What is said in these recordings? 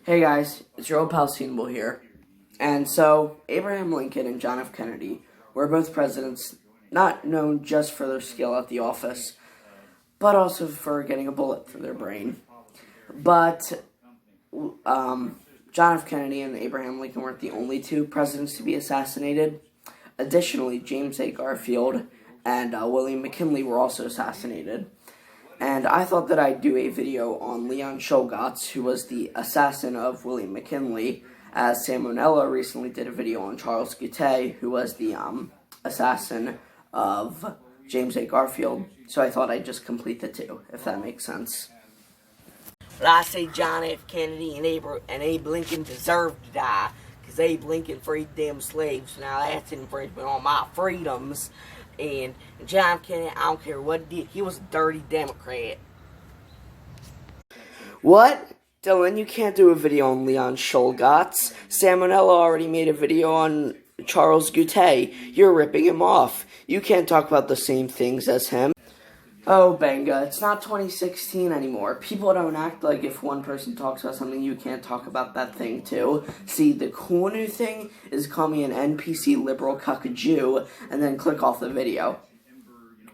Hey guys, it's your old pal Seanable here. And so, Abraham Lincoln and John F. Kennedy were both presidents not known just for their skill at the office, but also for getting a bullet through their brain. But John F. Kennedy and Abraham Lincoln weren't the only two presidents to be assassinated. Additionally, James A. Garfield and William McKinley were also assassinated. And I thought that I'd do a video on Leon Czolgosz, who was the assassin of William McKinley, as Salmonella recently did a video on Charles Goutet, who was the assassin of James A. Garfield. So I thought I'd just complete the two, if that makes sense. But I say John F. Kennedy and Abe Lincoln deserved to die, because Abe Lincoln freed them slaves. Now that's infringement on my freedoms. And John F. Kennedy, I don't care what he did, he was a dirty Democrat. What? Dylan, you can't do a video on Leon Czolgosz. Salmonella already made a video on Charles Goutet. You're ripping him off. You can't talk about the same things as him. Oh, Benga, it's not 2016 anymore. People don't act like if one person talks about something, you can't talk about that thing too. See, the cool new thing is call me an NPC liberal cuckoo and then click off the video.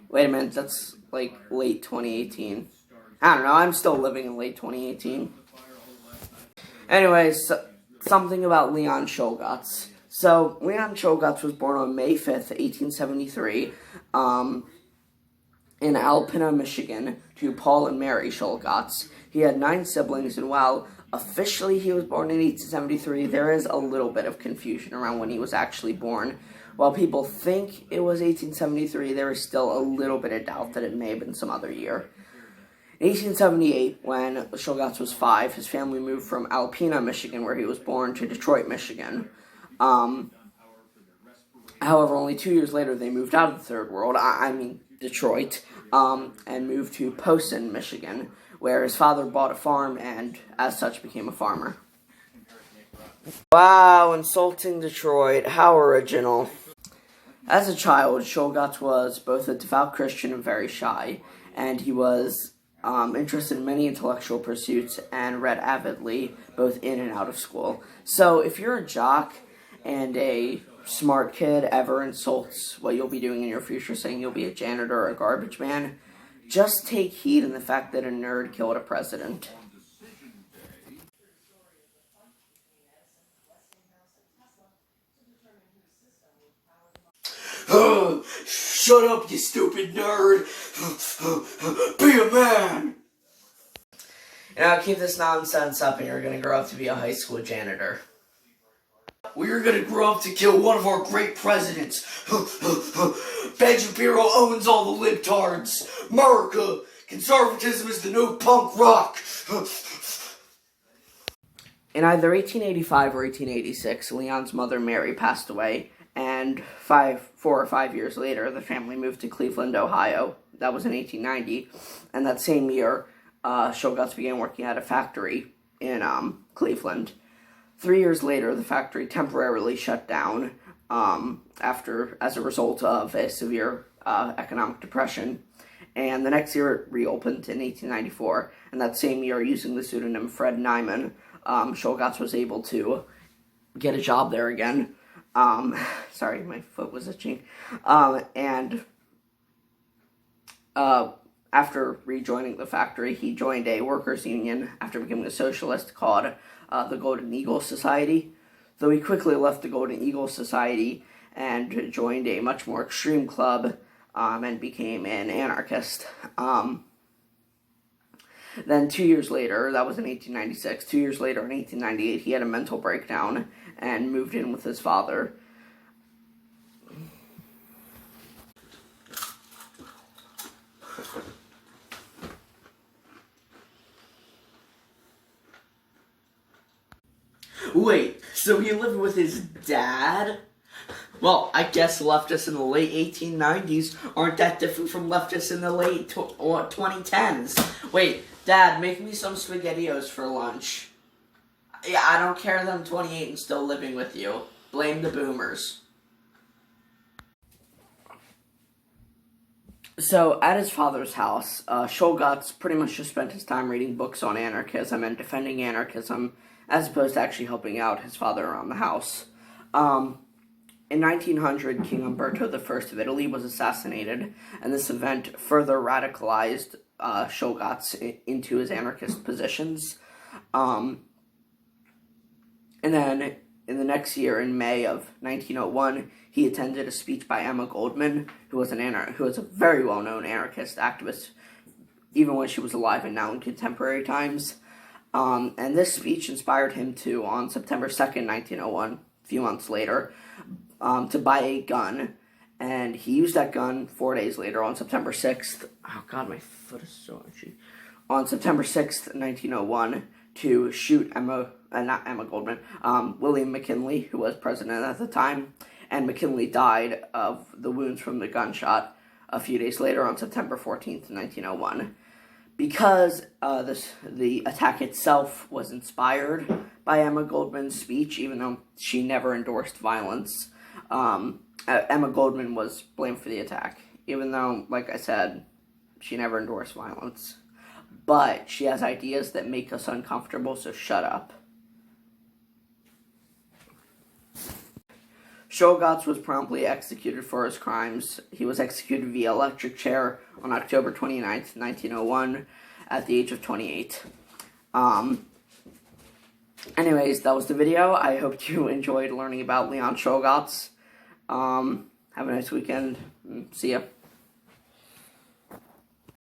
Wait a minute, that's like late 2018. I don't know, I'm still living in late 2018. Anyways, something about Leon Czolgosz. So, Leon Czolgosz was born on May 5th, 1873, in Alpena, Michigan, to Paul and Mary Czolgosz. He had 9 siblings, and while officially he was born in 1873, there is a little bit of confusion around when he was actually born. While people think it was 1873, there is still a little bit of doubt that it may have been some other year. In 1878, when Czolgosz was 5, his family moved from Alpena, Michigan, where he was born, to Detroit, Michigan. However, only 2 years later, they moved out of the Third World, Detroit, and moved to Posen, Michigan, where his father bought a farm and, as such, became a farmer. Wow, insulting Detroit. How original. As a child, Czolgosz was both a devout Christian and very shy, and he was interested in many intellectual pursuits and read avidly, both in and out of school. So, if you're a jock and a smart kid ever insults what you'll be doing in your future, saying you'll be a janitor or a garbage man, just take heed in the fact that a nerd killed a president. Shut up, you stupid nerd! Be a man! And I'll keep this nonsense up and you're gonna grow up to be a high school janitor. We're gonna grow up to kill one of our great presidents. Ben Shapiro owns all the libtards. America, conservatism is the new punk rock. In either 1885 or 1886, Leon's mother Mary passed away, and 4 or 5 years later, the family moved to Cleveland, Ohio. That was in 1890, and that same year, Czolgosz began working at a factory in Cleveland. 3 years later, the factory temporarily shut down as a result of a severe economic depression. And the next year it reopened in 1894. And that same year, using the pseudonym Fred Nyman, Czolgosz was able to get a job there again. Sorry, my foot was itching. After rejoining the factory, he joined a workers' union after becoming a socialist called the Golden Eagle Society, though he quickly left the Golden Eagle Society and joined a much more extreme club and became an anarchist. Then 2 years later, that was in 1896, 2 years later in 1898, he had a mental breakdown and moved in with his father. Wait, so he lived with his dad? Well, I guess leftists in the late 1890s aren't that different from leftists in the late 2010s. Wait, Dad, make me some SpaghettiOs for lunch. Yeah, I don't care that I'm 28 and still living with you. Blame the boomers. So, at his father's house, Czolgosz pretty much just spent his time reading books on anarchism and defending anarchism, as opposed to actually helping out his father around the house. In 1900, King Umberto I of Italy was assassinated, and this event further radicalized Czolgosz into his anarchist positions. And then, in the next year, in May of 1901, he attended a speech by Emma Goldman, who was a very well-known anarchist activist, even when she was alive and now in contemporary times. And this speech inspired him to, on September 2nd, 1901, a few months later, to buy a gun. And he used that gun 4 days later on September 6th. Oh, God, my foot is so itchy. On September 6th, 1901, to shoot William McKinley, who was president at the time. And McKinley died of the wounds from the gunshot a few days later on September 14th, 1901. Because the attack itself was inspired by Emma Goldman's speech, even though she never endorsed violence, Emma Goldman was blamed for the attack, even though, like I said, she never endorsed violence. But she has ideas that make us uncomfortable, so shut up. Czolgosz was promptly executed for his crimes. He was executed via electric chair on October 29th, 1901, at the age of 28. Anyways, that was the video. I hope you enjoyed learning about Leon Czolgosz. Have a nice weekend. See ya.